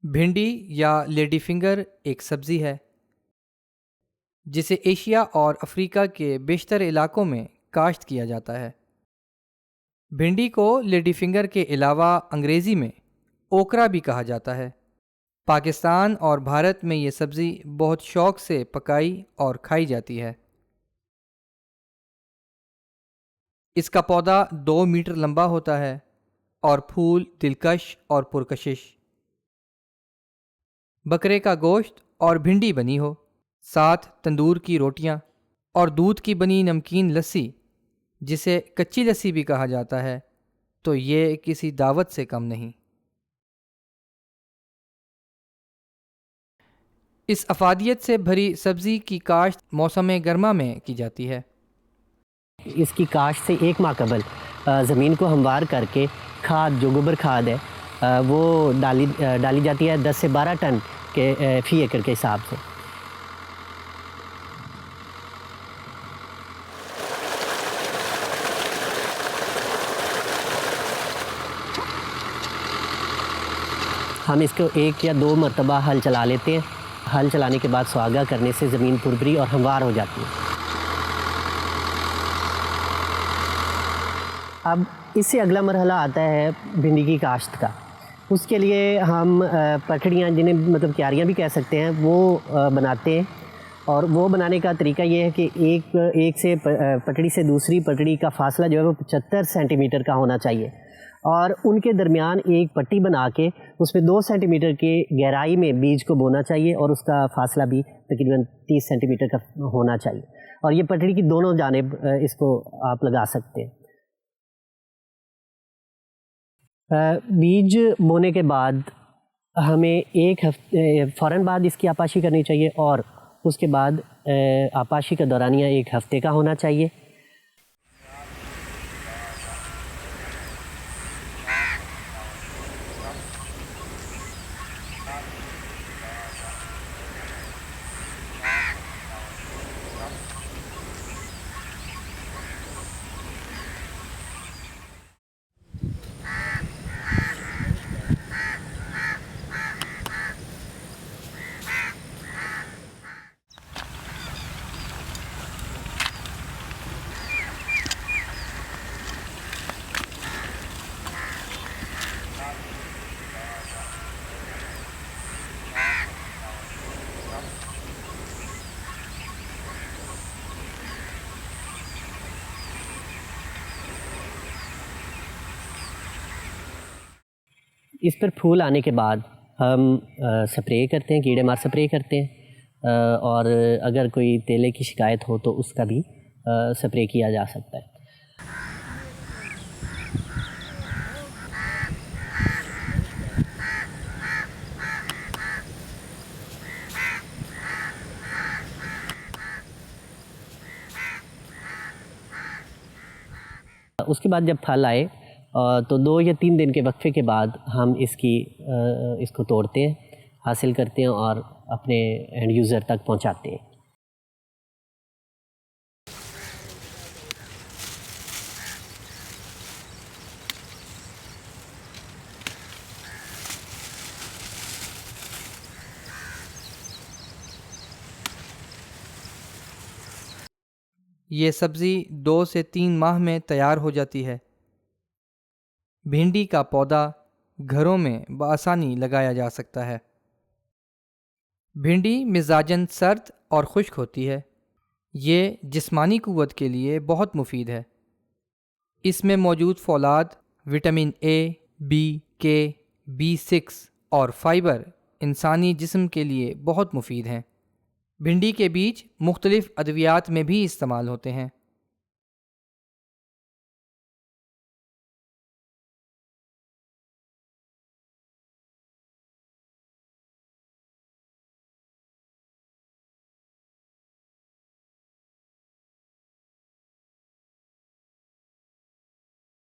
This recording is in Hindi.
भिंडी या लेडी फिंगर एक सब्ज़ी है जिसे एशिया और अफ्रीका के बेशतर इलाकों में काश्त किया जाता है। भिंडी को लेडी फिंगर के अलावा अंग्रेज़ी में ओकरा भी कहा जाता है। पाकिस्तान और भारत में ये सब्ज़ी बहुत शौक़ से पकाई और खाई जाती है। इसका पौधा 2 मीटर लंबा होता है और फूल दिलकश और पुरकशिश। बकरे का गोश्त और भिंडी बनी हो, साथ तंदूर की रोटियां और दूध की बनी नमकीन लस्सी, जिसे कच्ची लस्सी भी कहा जाता है, तो ये किसी दावत से कम नहीं। इस अफादियत से भरी सब्ज़ी की काश्त मौसम गर्मा में की जाती है। इसकी काश्त से 1 माह कबल ज़मीन को हमवार करके खाद, जो गोबर खाद है, वो डाली जाती है 10 से 12 टन के फ़ी एकड़ के हिसाब से। हम इसको 1 या 2 मरतबा हल चला लेते हैं। हल चलाने के बाद सुहागा करने से ज़मीन पुरबरी और हमवार हो जाती है। अब इससे अगला मरहला आता है भिंडी की काश्त का। उसके लिए हम पटड़ियाँ, जिन्हें मतलब क्यारियाँ भी कह सकते हैं, वो बनाते हैं। और वो बनाने का तरीका ये है कि एक से पटड़ी से दूसरी पटड़ी का फासला जो है वो 75 सेंटीमीटर का होना चाहिए, और उनके दरमियान एक पट्टी बना के उसमें 2 सेंटीमीटर की गहराई में बीज को बोना चाहिए, और उसका फासला भी तकरीबन 30 सेंटीमीटर का होना चाहिए। और ये पटड़ी की दोनों जानिब इसको आप लगा सकते हैं। बीज बोने के बाद हमें 1 हफ्ते फ़ौरन बाद इसकी आपाशी करनी चाहिए, और उसके बाद आपाशी का दौरानिया 1 हफ्ते का होना चाहिए। इस पर फूल आने के बाद हम स्प्रे करते हैं, कीड़े मार स्प्रे करते हैं, और अगर कोई तेले की शिकायत हो तो उसका भी स्प्रे किया जा सकता है। उसके बाद जब फल आए तो 2 या 3 दिन के वक्फे के बाद हम इसको तोड़ते हैं, हासिल करते हैं और अपने एंड यूज़र तक पहुंचाते हैं। ये सब्ज़ी 2 से 3 माह में तैयार हो जाती है। भिंडी का पौधा घरों में बआसानी लगाया जा सकता है। भिंडी मिजाजन सर्द और खुश्क होती है। ये जिस्मानी क़ुव्वत के लिए बहुत मुफीद है। इसमें मौजूद फ़ौलाद, विटामिन ए, बी, के, B6 और फाइबर इंसानी जिस्म के लिए बहुत मुफीद हैं। भिंडी के बीज मुख्तलिफ़ अद्वियात में भी इस्तेमाल होते हैं।